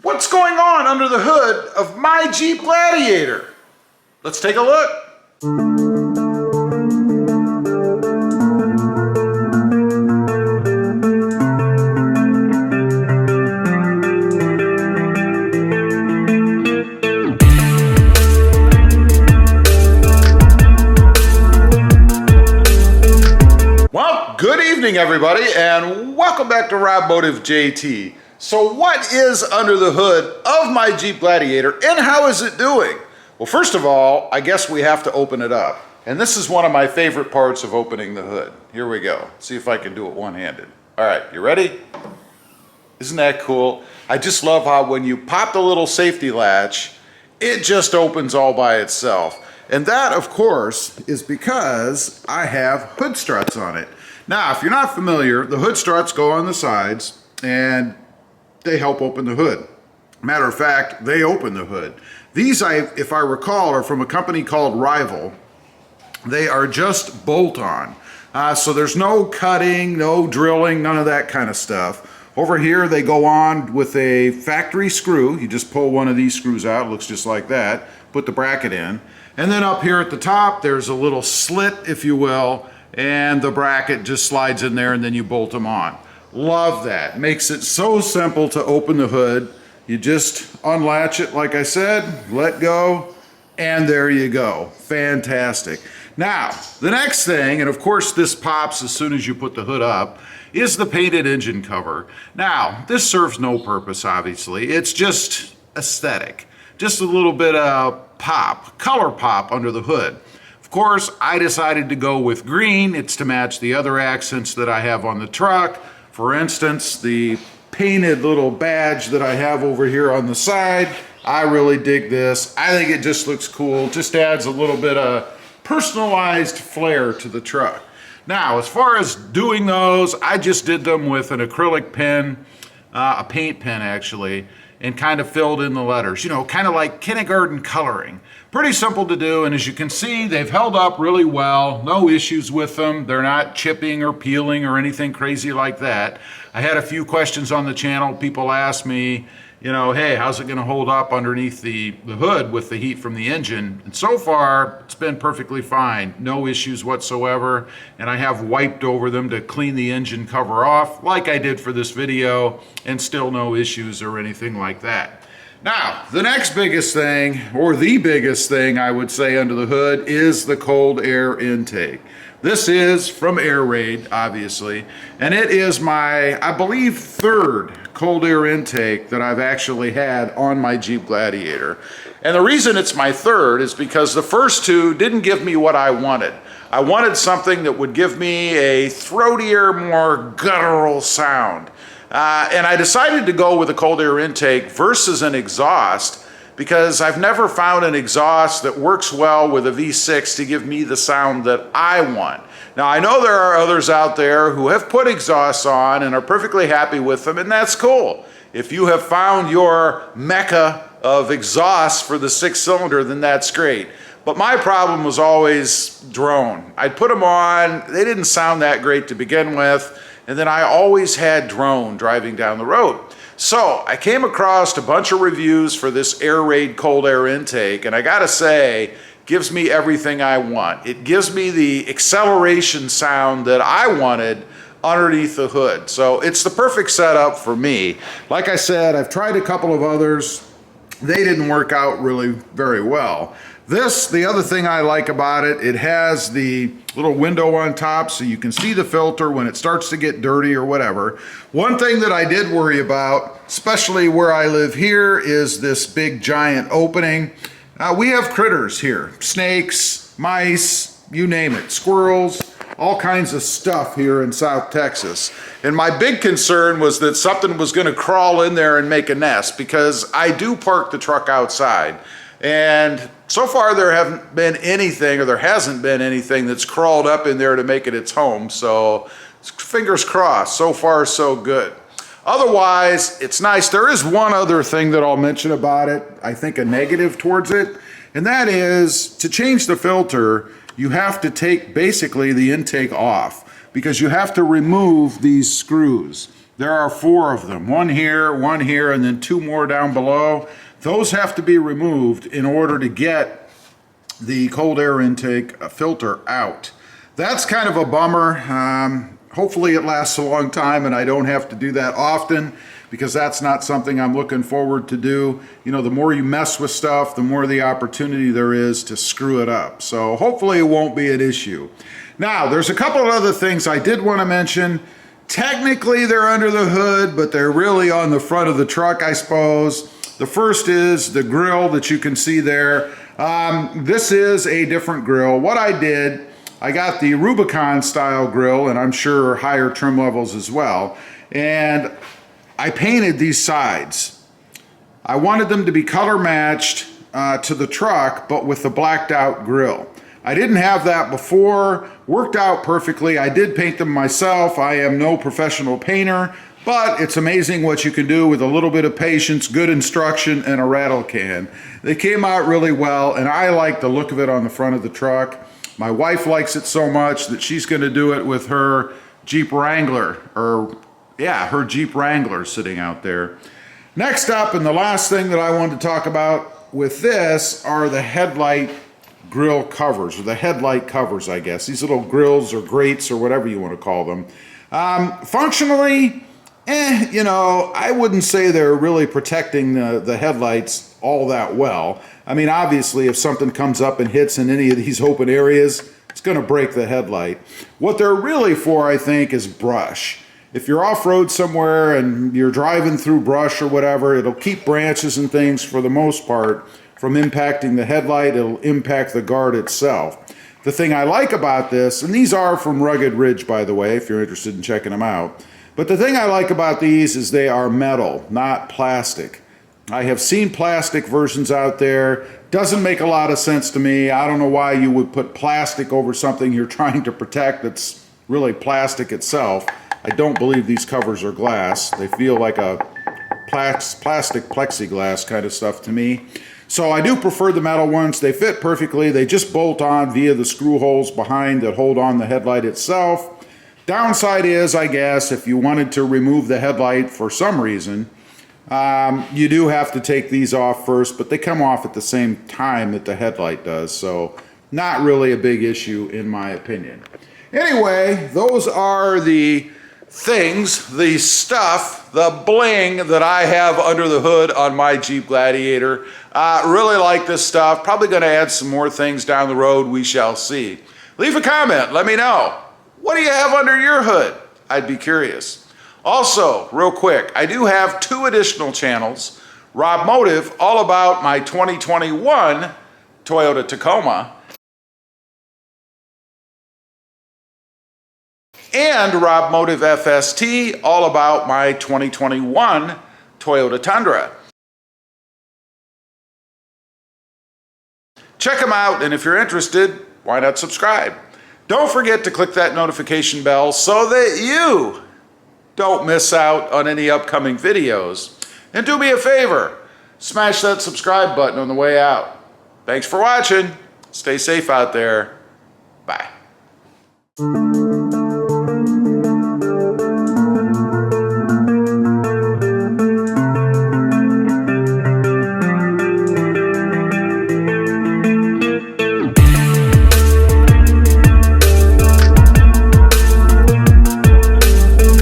What's going on under the hood of my Jeep Gladiator? Let's take a look. Well, good evening everybody, and welcome back to Rob Motive JT. So what is under the hood of my Jeep Gladiator and how is it doing? Well, first of all, I guess we have to open it up. And this is one of my favorite parts of opening the hood. Here we go. See if I can do it one-handed. All right, you ready? Isn't that cool? I just love how when you pop the little safety latch, it just opens all by itself. And that, of course, is because I have hood struts on it. Now, if you're not familiar, the hood struts go on the sides and they help open the hood. Matter of fact, they open the hood. These, if I recall, are from a company called Rival. They are just bolt-on. So there's no cutting, no drilling, none of that kind of stuff. Over here, they go on with a factory screw. You just pull one of these screws out, it looks just like that. Put the bracket in. And then up here at the top, there's a little slit, if you will, and the bracket just slides in there and then you bolt them on. Love that. Makes it so simple to open the hood. You just unlatch it, like I said, let go, and there you go. Fantastic. Now, the next thing, and of course this pops as soon as you put the hood up, is the painted engine cover. Now, this serves no purpose, obviously. It's just aesthetic. Just a little bit of pop, color pop under the hood. Of course, I decided to go with green. It's to match the other accents that I have on the truck. For instance, the painted little badge that I have over here on the side, I really dig this. I think it just looks cool. Just adds a little bit of personalized flair to the truck. Now, as far as doing those, I just did them with an acrylic pen, a paint pen actually, and kind of filled in the letters, you know, kind of like kindergarten coloring. Pretty simple to do, and as you can see, they've held up really well. No issues with them. They're not chipping or peeling or anything crazy like that. I had a few questions on the channel. People asked me, you know, hey, how's it gonna hold up underneath the hood with the heat from the engine? And so far, it's been perfectly fine. No issues whatsoever. And I have wiped over them to clean the engine cover off, like I did for this video, and still no issues or anything like that. Now, the next biggest thing, or the biggest thing I would say under the hood, is the cold air intake. This is from Airaid, obviously, and it is my, I believe, third cold air intake that I've actually had on my Jeep Gladiator. And the reason it's my third is because the first two didn't give me what I wanted. I wanted something that would give me a throatier, more guttural sound. And I decided to go with a cold air intake versus an exhaust because I've never found an exhaust that works well with a V6 to give me the sound that I want. Now, I know there are others out there who have put exhausts on and are perfectly happy with them, and that's cool. If you have found your mecca of exhausts for the 6-cylinder, then that's great. But my problem was always drone. I'd put them on, they didn't sound that great to begin with, and then I always had drone driving down the road. So I came across a bunch of reviews for this Airaid cold air intake, and I gotta say, gives me everything I want. It gives me the acceleration sound that I wanted underneath the hood. So it's the perfect setup for me. Like I said, I've tried a couple of others. They didn't work out really very well. This, the other thing I like about it, it has the little window on top so you can see the filter when it starts to get dirty or whatever. One thing that I did worry about, especially where I live here, is this big giant opening. We have critters here, snakes, mice, you name it, squirrels, all kinds of stuff here in South Texas. And my big concern was that something was gonna crawl in there and make a nest because I do park the truck outside. And so far there hasn't been anything that's crawled up in there to make it its home. So fingers crossed, so far so good. Otherwise, it's nice. There is one other thing that I'll mention about it, I think a negative towards it, and that is to change the filter, you have to take basically the intake off because you have to remove these screws. there are 4 of them. One here, and then 2 more down below. Those have to be removed in order to get the cold air intake filter out. That's kind of a bummer. Hopefully it lasts a long time and I don't have to do that often, because that's not something I'm looking forward to do. You know, the more you mess with stuff, the more the opportunity there is to screw it up. So hopefully it won't be an issue. Now, there's a couple of other things I did want to mention. Technically they're under the hood, but they're really on the front of the truck, I suppose. The first is the grill that you can see there. This is a different grill. What I did, I got the Rubicon style grill, and I'm sure higher trim levels as well. And I painted these sides. I wanted them to be color matched to the truck, but with the blacked out grill. I didn't have that before, worked out perfectly. I did paint them myself. I am no professional painter, but it's amazing what you can do with a little bit of patience, good instruction, and a rattle can. They came out really well, and I like the look of it on the front of the truck. My wife likes it so much that she's going to do it with her Jeep Wrangler, her Jeep Wrangler sitting out there. Next up, and the last thing that I wanted to talk about with this, are the headlight grill covers, or the headlight covers, I guess. These little grills or grates or whatever you want to call them. Functionally, you know, I wouldn't say they're really protecting the headlights all that well. I mean, obviously, if something comes up and hits in any of these open areas, it's going to break the headlight. What they're really for, I think, is brush. If you're off-road somewhere and you're driving through brush or whatever, it'll keep branches and things, for the most part, from impacting the headlight. It'll impact the guard itself. The thing I like about this, and these are from Rugged Ridge, by the way, if you're interested in checking them out, but the thing I like about these is they are metal, not plastic. I have seen plastic versions out there. Doesn't make a lot of sense to me. I don't know why you would put plastic over something you're trying to protect that's really plastic itself. I don't believe these covers are glass. They feel like a plastic plexiglass kind of stuff to me. So I do prefer the metal ones. They fit perfectly. They just bolt on via the screw holes behind that hold on the headlight itself. Downside is, I guess, if you wanted to remove the headlight for some reason, you do have to take these off first, but they come off at the same time that the headlight does, so not really a big issue in my opinion. Anyway, those are the things, the stuff, the bling that I have under the hood on my Jeep Gladiator. Really like this stuff. Probably going to add some more things down the road. We shall see. Leave a comment. Let me know. What do you have under your hood? I'd be curious. Also, real quick, I do have 2 additional channels. Rob Motive, all about my 2021 Toyota Tacoma. And Rob Motive FST, all about my 2021 Toyota Tundra. Check them out, and if you're interested, why not subscribe? Don't forget to click that notification bell so that you don't miss out on any upcoming videos. And do me a favor, smash that subscribe button on the way out. Thanks for watching. Stay safe out there. Bye.